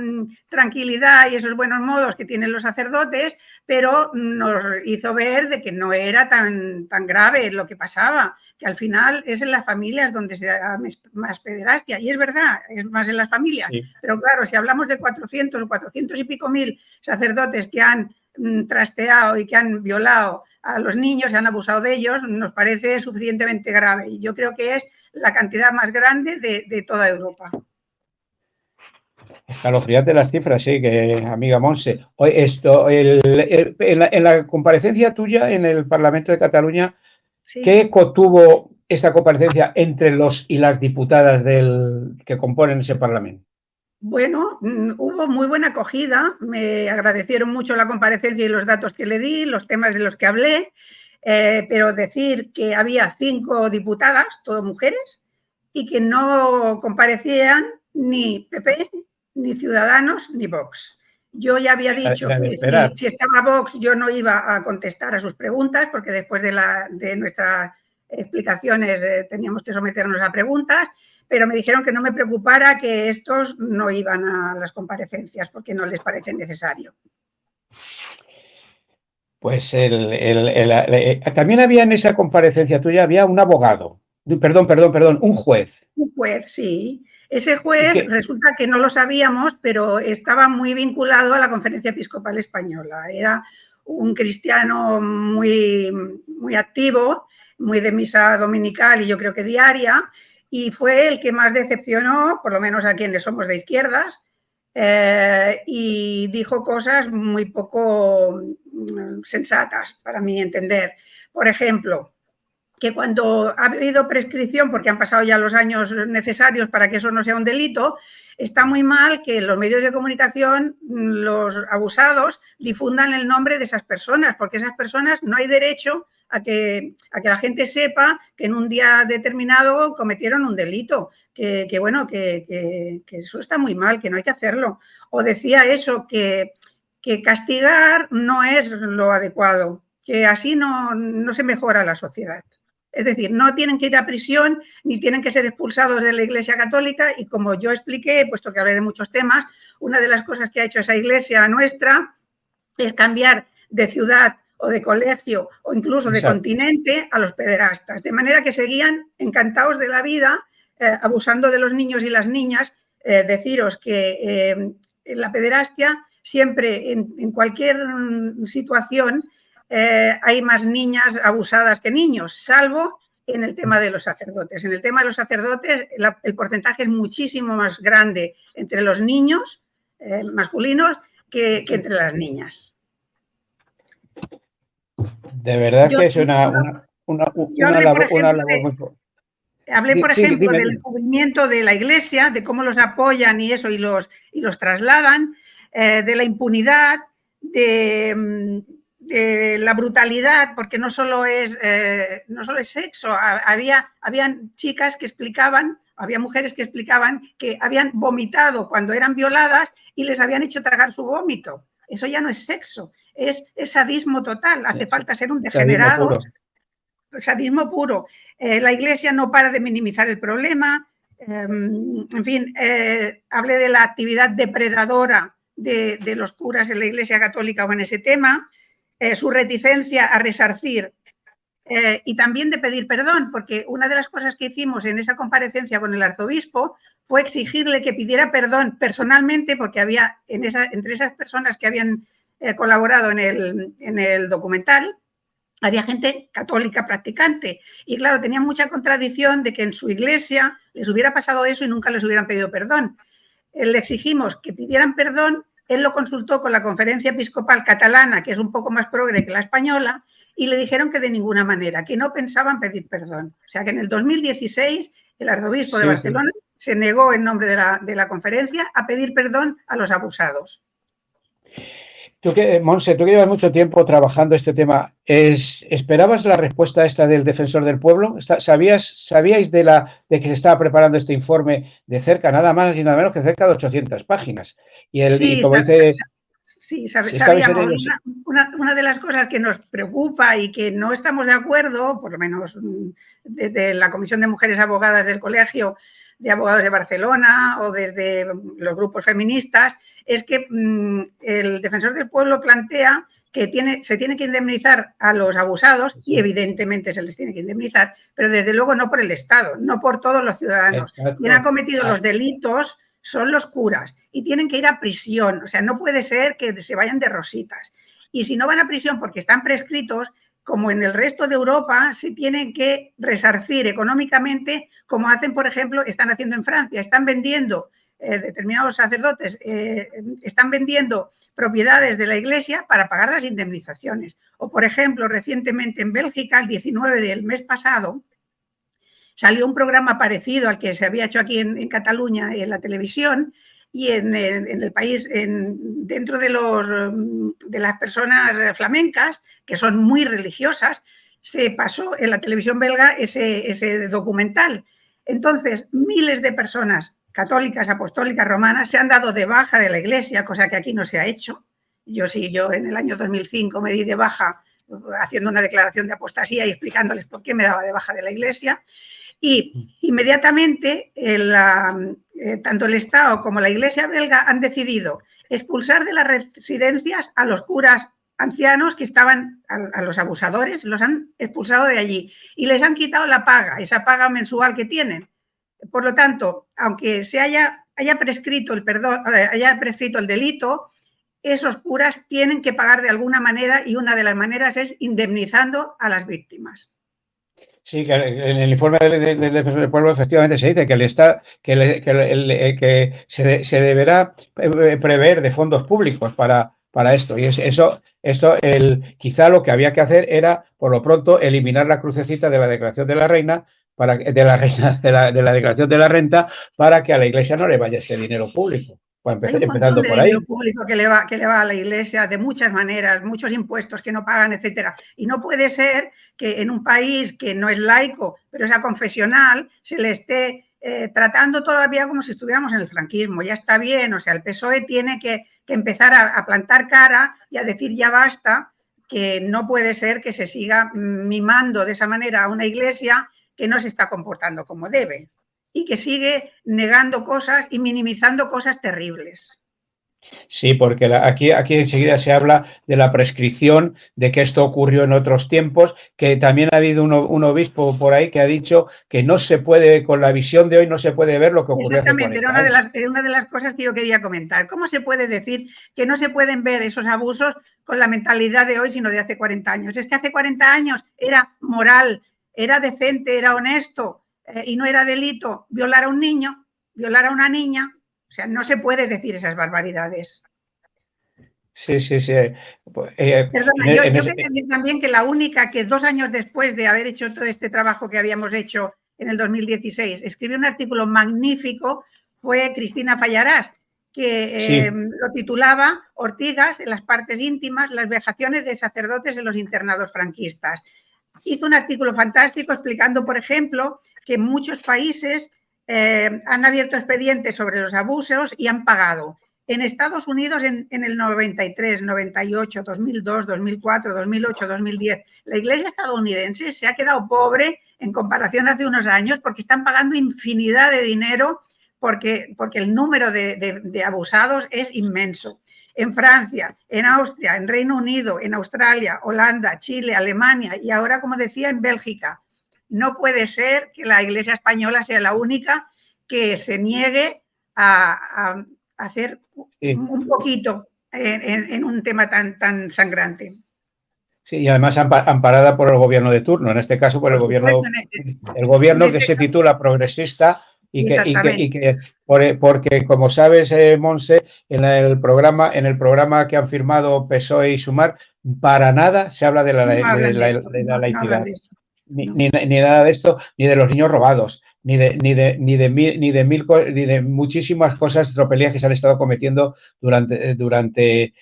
tranquilidad y esos buenos modos que tienen los sacerdotes, pero nos hizo ver de que no era tan grave lo que pasaba, que al final es en las familias donde se da más pederastia. Y es verdad, es más en las familias. Sí. Pero claro, si hablamos de 400 o 400 y pico mil sacerdotes que han trasteado y que han violado a los niños, se han abusado de ellos, nos parece suficientemente grave. Y yo creo que es la cantidad más grande de toda Europa. Escalofriante las cifras, sí, que amiga Montse. En la comparecencia tuya en el Parlamento de Cataluña, sí. ¿Qué eco tuvo esa comparecencia entre los y las diputadas que componen ese Parlamento? Bueno, hubo muy buena acogida, me agradecieron mucho la comparecencia y los datos que le di, los temas de los que hablé, pero decir que había 5 diputadas, todas mujeres, y que no comparecían ni PP, ni Ciudadanos, ni Vox. Yo ya había dicho que si estaba Vox yo no iba a contestar a sus preguntas, porque después de nuestras explicaciones teníamos que someternos a preguntas, pero me dijeron que no me preocupara, que estos no iban a las comparecencias porque no les parece necesario. Pues también había en esa comparecencia tuya, había un abogado, perdón, un juez. Un juez, sí. Ese juez resulta que no lo sabíamos, pero estaba muy vinculado a la Conferencia Episcopal Española. Era un cristiano muy, muy activo, muy de misa dominical y yo creo que diaria, y fue el que más decepcionó, por lo menos a quienes somos de izquierdas, y dijo cosas muy poco sensatas, para mi entender. Por ejemplo, que cuando ha habido prescripción, porque han pasado ya los años necesarios para que eso no sea un delito, está muy mal que los medios de comunicación, los abusados, difundan el nombre de esas personas, porque esas personas no hay derecho a que la gente sepa que en un día determinado cometieron un delito, que eso está muy mal, que no hay que hacerlo. O decía eso, que castigar no es lo adecuado, que así no se mejora la sociedad. Es decir, no tienen que ir a prisión ni tienen que ser expulsados de la Iglesia Católica, y como yo expliqué, puesto que hablé de muchos temas, una de las cosas que ha hecho esa Iglesia nuestra es cambiar de ciudad o de colegio o incluso de continente a los pederastas, de manera que seguían encantados de la vida, abusando de los niños y las niñas. Deciros que la pederastia siempre, en cualquier situación, hay más niñas abusadas que niños, salvo en el tema de los sacerdotes. En el tema de los sacerdotes el porcentaje es muchísimo más grande entre los niños masculinos que entre las niñas. De verdad que es una labor muy importante. Hablé, por ejemplo, del descubrimiento de la Iglesia, de cómo los apoyan y eso, y los trasladan, de la impunidad, de la brutalidad, porque no solo es sexo. Habían chicas que explicaban, había mujeres que explicaban que habían vomitado cuando eran violadas y les habían hecho tragar su vómito. Eso ya no es sexo, es sadismo total. Hace falta ser un degenerado. Sadismo puro. La Iglesia no para de minimizar el problema. En fin, hablé de la actividad depredadora de los curas en la Iglesia Católica o en ese tema, su reticencia a resarcir y también de pedir perdón, porque una de las cosas que hicimos en esa comparecencia con el arzobispo fue exigirle que pidiera perdón personalmente, porque había entre esas personas que habían colaborado en el documental, había gente católica practicante y claro, tenía mucha contradicción de que en su iglesia les hubiera pasado eso y nunca les hubieran pedido perdón. Le exigimos que pidieran perdón, él lo consultó con la Conferencia Episcopal Catalana, que es un poco más progre que la española, y le dijeron que de ninguna manera, que no pensaban pedir perdón. O sea que en el 2016 el arzobispo de Barcelona se negó en nombre de la conferencia a pedir perdón a los abusados. Montse, tú que llevas mucho tiempo trabajando este tema, ¿esperabas la respuesta esta del defensor del pueblo? ¿Sabíais de que se estaba preparando este informe de cerca, nada más y nada menos que cerca de 800 páginas? Sabíamos. Una de las cosas que nos preocupa y que no estamos de acuerdo, por lo menos desde la Comisión de Mujeres Abogadas del Colegio de Abogados de Barcelona o desde los grupos feministas, es que el defensor del pueblo plantea que se tiene que indemnizar a los abusados y evidentemente se les tiene que indemnizar, pero desde luego no por el Estado, no por todos los ciudadanos. Quien ha cometido los delitos son los curas y tienen que ir a prisión. O sea, no puede ser que se vayan de rositas. Y si no van a prisión porque están prescritos, como en el resto de Europa, se tienen que resarcir económicamente, como hacen, por ejemplo, están haciendo en Francia. Están vendiendo, determinados sacerdotes, están vendiendo propiedades de la Iglesia para pagar las indemnizaciones. O, por ejemplo, recientemente en Bélgica, el 19 del mes pasado, salió un programa parecido al que se había hecho aquí en Cataluña en la televisión, y en el país, dentro de las personas flamencas, que son muy religiosas, se pasó en la televisión belga ese documental. Entonces, miles de personas católicas, apostólicas, romanas, se han dado de baja de la Iglesia, cosa que aquí no se ha hecho. Yo en el año 2005 me di de baja haciendo una declaración de apostasía y explicándoles por qué me daba de baja de la Iglesia. Y inmediatamente tanto el Estado como la Iglesia belga han decidido expulsar de las residencias a los curas ancianos que estaban, a los abusadores, los han expulsado de allí y les han quitado la paga, esa paga mensual que tienen. Por lo tanto, aunque se haya prescrito el delito, esos curas tienen que pagar de alguna manera y una de las maneras es indemnizando a las víctimas. Sí, que en el informe del Defensor del Pueblo efectivamente se dice que se deberá prever de fondos públicos para esto. Y quizá lo que había que hacer era, por lo pronto, eliminar la crucecita de la declaración de la reina, de la declaración de la renta, para que a la Iglesia no le vaya ese dinero público. Hay un montón de dinero público que le va a la Iglesia de muchas maneras, muchos impuestos que no pagan, etcétera. Y no puede ser que en un país que no es laico, pero es aconfesional, se le esté tratando todavía como si estuviéramos en el franquismo. Ya está bien, o sea, el PSOE tiene que empezar a plantar cara y a decir ya basta, que no puede ser que se siga mimando de esa manera a una Iglesia que no se está comportando como debe y que sigue negando cosas y minimizando cosas terribles. Sí, porque aquí enseguida se habla de la prescripción, de que esto ocurrió en otros tiempos, que también ha habido un obispo por ahí que ha dicho que no se puede, con la visión de hoy, no se puede ver lo que ocurrió hace 40 años. Exactamente, era una de las cosas que yo quería comentar. ¿Cómo se puede decir que no se pueden ver esos abusos con la mentalidad de hoy, sino de hace 40 años? Es que hace 40 años era moral, era decente, era honesto, y no era delito violar a un niño, violar a una niña. O sea, no se puede decir esas barbaridades. Sí. Perdona, yo quería decir también que la única que 2 años después de haber hecho todo este trabajo que habíamos hecho en el 2016, escribió un artículo magnífico, fue Cristina Fallarás, que lo titulaba Ortigas en las partes íntimas, las vejaciones de sacerdotes en los internados franquistas. Hizo un artículo fantástico explicando, por ejemplo, que en muchos países han abierto expedientes sobre los abusos y han pagado. En Estados Unidos, en el 93, 98, 2002, 2004, 2008, 2010, la Iglesia estadounidense se ha quedado pobre en comparación hace unos años porque están pagando infinidad de dinero porque el número de abusados es inmenso. En Francia, en Austria, en Reino Unido, en Australia, Holanda, Chile, Alemania y ahora, como decía, en Bélgica. No puede ser que la Iglesia española sea la única que se niegue a hacer un poquito en un tema tan sangrante. Sí, y además amparada por el gobierno de turno, en este caso por el gobierno que se titula progresista porque como sabes, Monse, en el programa que han firmado PSOE y Sumar, para nada se habla de la laicidad. Ni nada de esto, ni de los niños robados, ni de muchísimas cosas, tropelías que se han estado cometiendo durante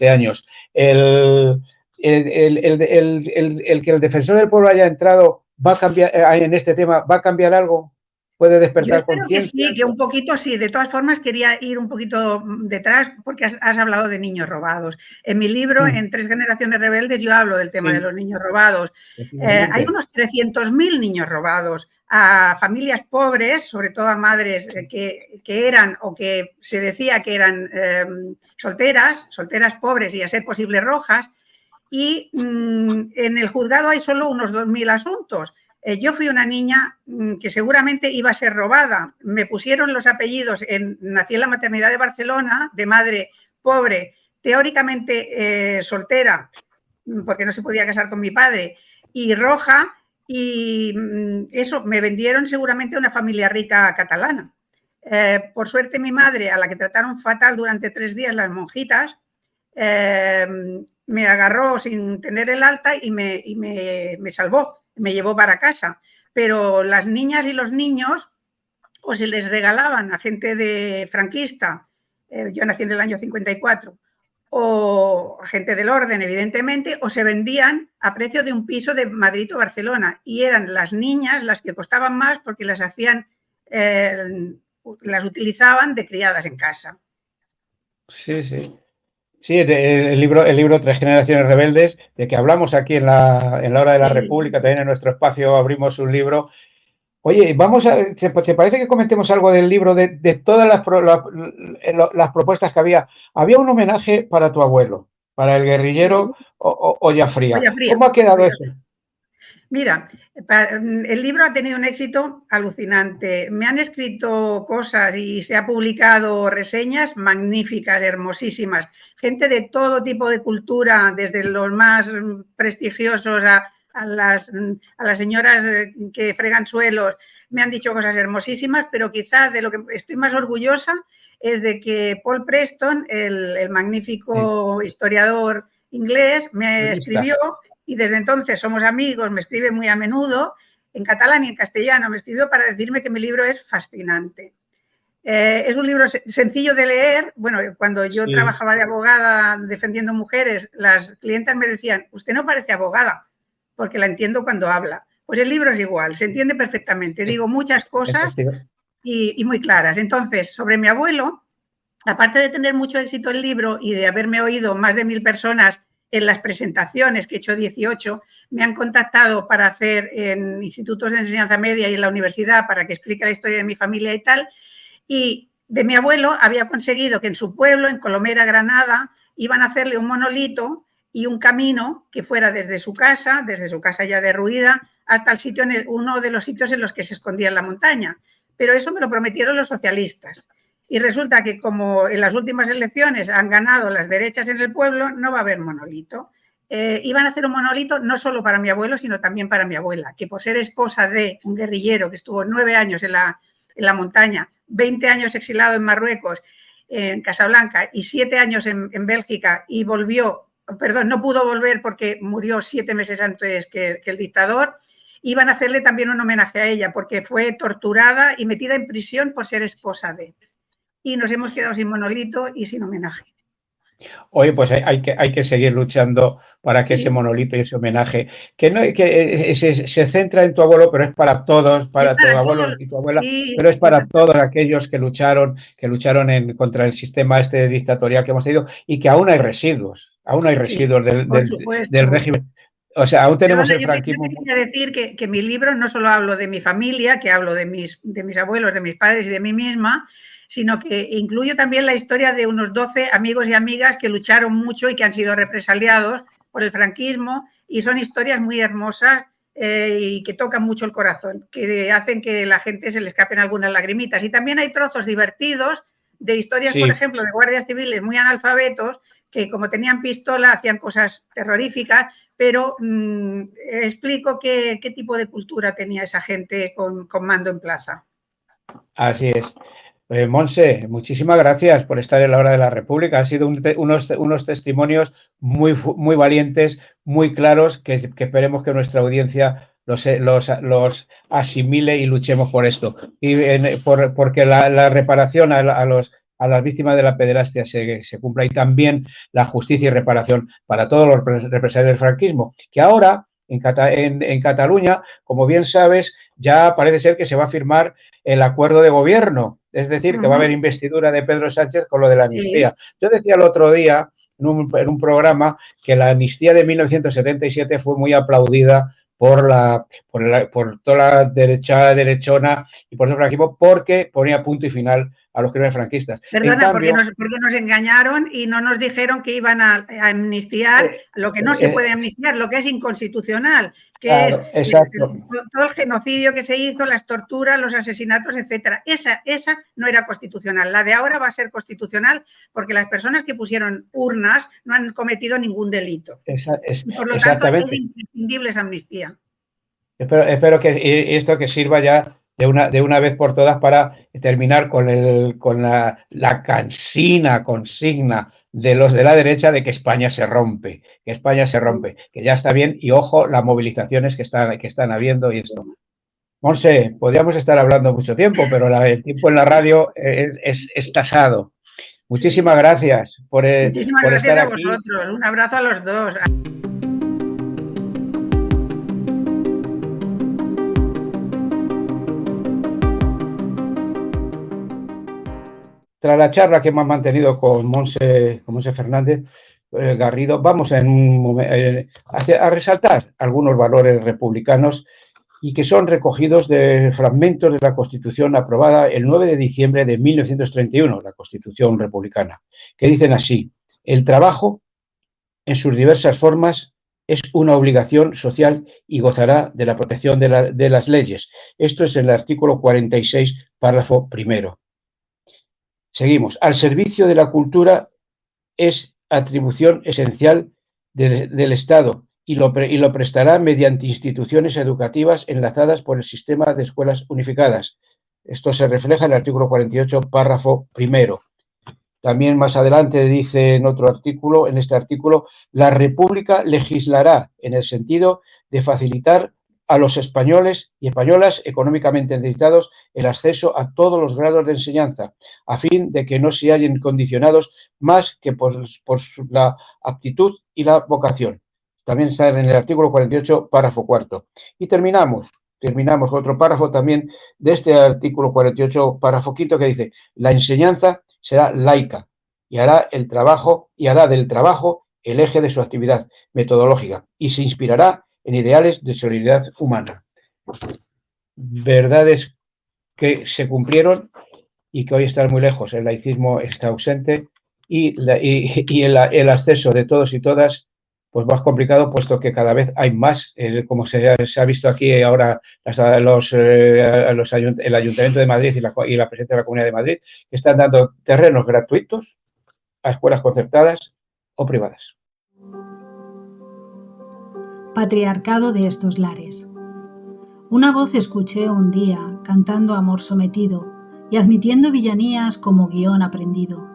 años. El que el Defensor del Pueblo haya entrado va a cambiar en este tema, ¿va a cambiar algo? ¿Puede despertar conciencia? Que sí, que un poquito sí. De todas formas, quería ir un poquito detrás porque has hablado de niños robados. En mi libro, en 3 generaciones rebeldes, yo hablo del tema de los niños robados. Hay unos 300.000 niños robados a familias pobres, sobre todo a madres que eran o que se decía que eran solteras pobres y a ser posible rojas. Y en el juzgado hay solo unos 2.000 asuntos. Yo fui una niña que seguramente iba a ser robada. Me pusieron los apellidos, nací en la maternidad de Barcelona, de madre pobre, teóricamente soltera, porque no se podía casar con mi padre, y roja, y eso, me vendieron seguramente a una familia rica catalana. Por suerte mi madre, a la que trataron fatal durante 3 días las monjitas, me agarró sin tener el alta y me salvó. Me llevó para casa, pero las niñas y los niños o se les regalaban a gente de franquista, yo nací en el año 54, o gente del orden, evidentemente, o se vendían a precio de un piso de Madrid o Barcelona. Y eran las niñas las que costaban más porque las hacían, las utilizaban de criadas en casa. Sí, sí. Sí, el libro Tres generaciones rebeldes, de que hablamos aquí en la hora de la República, también en nuestro espacio abrimos un libro. Oye, vamos a, ¿te parece que comentemos algo del libro, de todas las propuestas que había? Había un homenaje para tu abuelo, para el guerrillero Olla Fría. Olla Fría. ¿Cómo ha quedado eso? Mira, el libro ha tenido un éxito alucinante. Me han escrito cosas y se ha publicado reseñas magníficas, hermosísimas. Gente de todo tipo de cultura, desde los más prestigiosos a las señoras que fregan suelos, me han dicho cosas hermosísimas, pero quizás de lo que estoy más orgullosa es de que Paul Preston, el magnífico historiador inglés, me escribió. Y desde entonces somos amigos, me escribe muy a menudo, en catalán y en castellano, me escribió para decirme que mi libro es fascinante. Es un libro sencillo de leer. Bueno, cuando yo trabajaba de abogada defendiendo mujeres, las clientas me decían, usted no parece abogada, porque la entiendo cuando habla. Pues el libro es igual, se entiende perfectamente. Digo muchas cosas y muy claras. Entonces, sobre mi abuelo, aparte de tener mucho éxito el libro y de haberme oído más de 1000 personas en las presentaciones, que he hecho 18, me han contactado para hacer en institutos de enseñanza media y en la universidad para que explique la historia de mi familia y tal. Y de mi abuelo había conseguido que en su pueblo, en Colomera, Granada, iban a hacerle un monolito y un camino que fuera desde su casa ya derruida, hasta el sitio, uno de los sitios en los que se escondía en la montaña. Pero eso me lo prometieron los socialistas. Y resulta que como en las últimas elecciones han ganado las derechas en el pueblo, no va a haber monolito. Iban a hacer un monolito no solo para mi abuelo, sino también para mi abuela, que por ser esposa de un guerrillero que estuvo 9 años en la montaña, 20 años exilado en Marruecos, en Casablanca, y 7 años en Bélgica, y no pudo volver porque murió 7 meses antes que el dictador. Iban a hacerle también un homenaje a ella porque fue torturada y metida en prisión por ser esposa de. Y nos hemos quedado sin monolito y sin homenaje. Oye, pues hay que seguir luchando para que ese monolito y ese homenaje, que se centra en tu abuelo, pero es para todos, para tu abuelo y tu abuela, pero es para todos aquellos que lucharon contra el sistema dictatorial que hemos tenido y que aún hay residuos del régimen. O sea, aún tenemos el franquismo. Yo quería decir que mi libro no solo hablo de mi familia, que hablo de mis abuelos, de mis padres y de mí misma, sino que incluyo también la historia de unos 12 amigos y amigas que lucharon mucho y que han sido represaliados por el franquismo, y son historias muy hermosas y que tocan mucho el corazón, que hacen que la gente se le escapen algunas lagrimitas. Y también hay trozos divertidos de historias, por ejemplo, de guardias civiles muy analfabetos que, como tenían pistola, hacían cosas terroríficas, pero explico qué tipo de cultura tenía esa gente con mando en plaza. Así es. Monse, muchísimas gracias por estar en la hora de la República. Han sido unos testimonios muy, muy valientes, muy claros, que esperemos que nuestra audiencia los asimile y luchemos por esto. Y porque la reparación a las víctimas de la pederastia se cumpla, y también la justicia y reparación para todos los represaliados del franquismo, que ahora en Cataluña, como bien sabes, ya parece ser que se va a firmar el acuerdo de gobierno, es decir, que va a haber investidura de Pedro Sánchez con lo de la amnistía. Yo decía el otro día en un programa que la amnistía de 1977 fue muy aplaudida por toda la derechona y por el franquismo, porque ponía punto y final a los crímenes franquistas. Perdona, porque nos engañaron y no nos dijeron que iban a amnistiar lo que no se puede amnistiar, lo que es inconstitucional, que es todo el genocidio que se hizo, las torturas, los asesinatos, etcétera. Esa no era constitucional. La de ahora va a ser constitucional porque las personas que pusieron urnas no han cometido ningún delito. Y por lo tanto, es imprescindible esa amnistía. Espero que esto que sirva ya de una vez por todas para terminar con la cansina consigna de los de la derecha de que España se rompe, que ya está bien, y ojo las movilizaciones que están habiendo y esto. Monse, podríamos estar hablando mucho tiempo, pero el tiempo en la radio es tasado. Muchísimas gracias por Muchísimas gracias estar a aquí. vosotros. Un abrazo a los dos. Tras la charla que hemos mantenido con Monse Fernández Garrido, vamos a resaltar algunos valores republicanos y que son recogidos de fragmentos de la Constitución aprobada el 9 de diciembre de 1931, la Constitución republicana, que dicen así: el trabajo, en sus diversas formas, es una obligación social y gozará de la protección de las leyes. Esto es el artículo 46, párrafo primero. Seguimos. Al servicio de la cultura es atribución esencial del Estado y lo prestará mediante instituciones educativas enlazadas por el sistema de escuelas unificadas. Esto se refleja en el artículo 48, párrafo primero. También más adelante dice en otro artículo, en este artículo, la República legislará en el sentido de facilitar a los españoles y españolas económicamente necesitados el acceso a todos los grados de enseñanza, a fin de que no se hallen condicionados más que por la aptitud y la vocación. También está en el artículo 48, párrafo cuarto. Y terminamos con otro párrafo también de este artículo 48, párrafo quinto, que dice: la enseñanza será laica y hará del trabajo el eje de su actividad metodológica y se inspirará en ideales de solidaridad humana. Verdades que se cumplieron y que hoy están muy lejos. El laicismo está ausente y el acceso de todos y todas pues más complicado, puesto que cada vez hay más, como se ha visto aquí ahora, el Ayuntamiento de Madrid y la Presidencia de la Comunidad de Madrid, que están dando terrenos gratuitos a escuelas concertadas o privadas. Patriarcado de estos lares. Una voz escuché un día cantando amor sometido y admitiendo villanías como guión aprendido.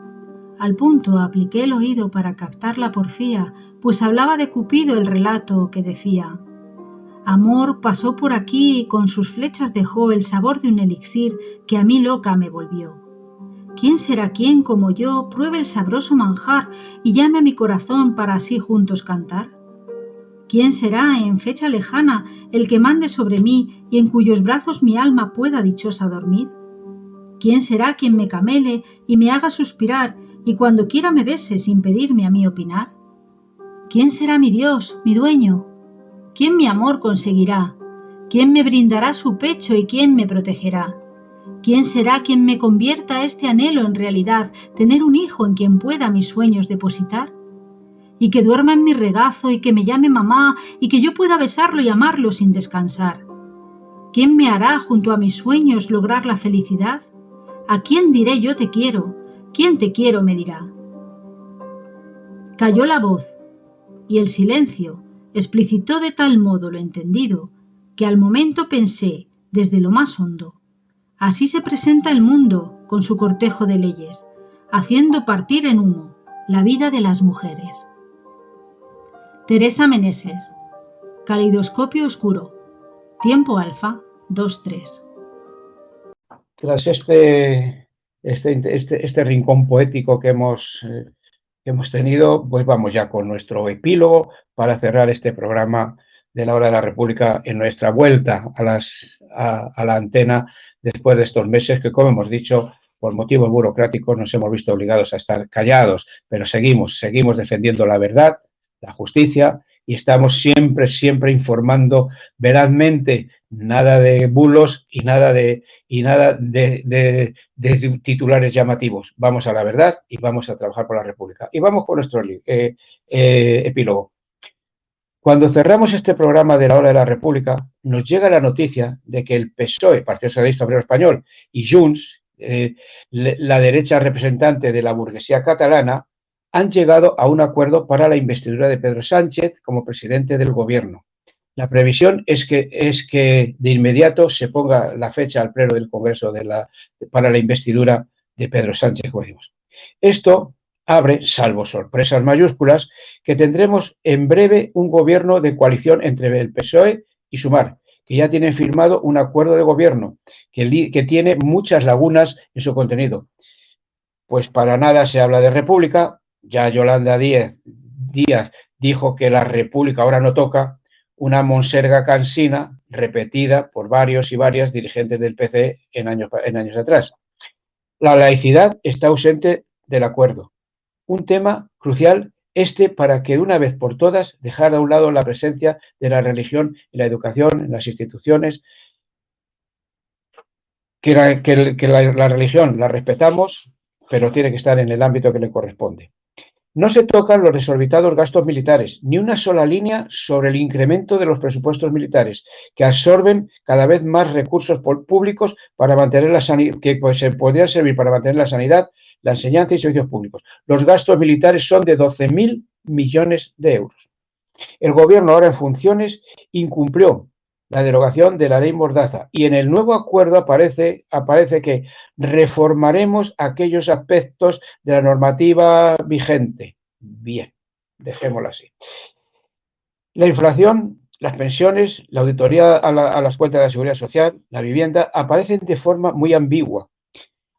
Al punto apliqué el oído para captar la porfía, pues hablaba de Cupido el relato que decía: amor pasó por aquí y con sus flechas dejó el sabor de un elixir que a mí loca me volvió. ¿Quién será quien como yo pruebe el sabroso manjar y llame a mi corazón para así juntos cantar? ¿Quién será en fecha lejana el que mande sobre mí y en cuyos brazos mi alma pueda dichosa dormir? ¿Quién será quien me camele y me haga suspirar y cuando quiera me bese sin pedirme a mí opinar? ¿Quién será mi Dios, mi dueño? ¿Quién mi amor conseguirá? ¿Quién me brindará su pecho y quién me protegerá? ¿Quién será quien me convierta este anhelo en realidad, tener un hijo en quien pueda mis sueños depositar? Y que duerma en mi regazo y que me llame mamá y que yo pueda besarlo y amarlo sin descansar. ¿Quién me hará junto a mis sueños lograr la felicidad? ¿A quién diré yo te quiero? ¿Quién te quiero me dirá? Cayó la voz y el silencio explicitó de tal modo lo entendido que al momento pensé desde lo más hondo: así se presenta el mundo con su cortejo de leyes, haciendo partir en humo la vida de las mujeres. Teresa Meneses, Caleidoscopio Oscuro, Tiempo Alfa 2-3. Tras este rincón poético que hemos tenido, pues vamos ya con nuestro epílogo para cerrar este programa de la Hora de la República en nuestra vuelta a la antena después de estos meses que, como hemos dicho, por motivos burocráticos nos hemos visto obligados a estar callados, pero seguimos defendiendo la verdad, la justicia, y estamos siempre informando verazmente, nada de bulos y nada de titulares llamativos. Vamos a la verdad y vamos a trabajar por la República. Y vamos con nuestro epílogo. Cuando cerramos este programa de la Hora de la República, nos llega la noticia de que el PSOE, Partido Socialista Obrero Español, y Junts, la derecha representante de la burguesía catalana, han llegado a un acuerdo para la investidura de Pedro Sánchez como presidente del gobierno. La previsión es que de inmediato se ponga la fecha al pleno del Congreso para la investidura de Pedro Sánchez. Esto abre, salvo sorpresas mayúsculas, que tendremos en breve un gobierno de coalición entre el PSOE y Sumar, que ya tienen firmado un acuerdo de gobierno que tiene muchas lagunas en su contenido. pues para nada se habla de república. Ya Yolanda Díaz dijo que la república ahora no toca, una monserga cansina repetida por varios y varias dirigentes del PC en años atrás. La laicidad está ausente del acuerdo. Un tema crucial para que de una vez por todas dejar a un lado la presencia de la religión en la educación, en las instituciones, que la religión la respetamos, pero tiene que estar en el ámbito que le corresponde. No se tocan los desorbitados gastos militares, ni una sola línea sobre el incremento de los presupuestos militares, que absorben cada vez más recursos públicos para mantener la sanidad, que pues, podrían servir para mantener la sanidad, la enseñanza y servicios públicos. Los gastos militares son de 12.000 millones de euros. El gobierno ahora en funciones incumplió la derogación de la ley Mordaza y en el nuevo acuerdo aparece que reformaremos aquellos aspectos de la normativa vigente. Bien, dejémoslo así. La inflación, las pensiones, la auditoría a las cuentas de la seguridad social, la vivienda, aparecen de forma muy ambigua.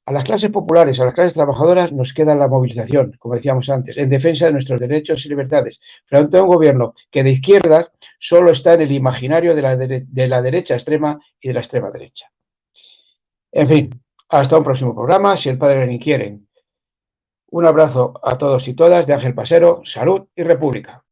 A las clases populares, a las clases trabajadoras nos queda la movilización, como decíamos antes, en defensa de nuestros derechos y libertades, frente a un gobierno que de izquierdas solo está en el imaginario de la derecha extrema y de la extrema derecha. En fin, hasta un próximo programa, si el Padre Lenin quiere. Un abrazo a todos y todas de Ángel Pasero, salud y república.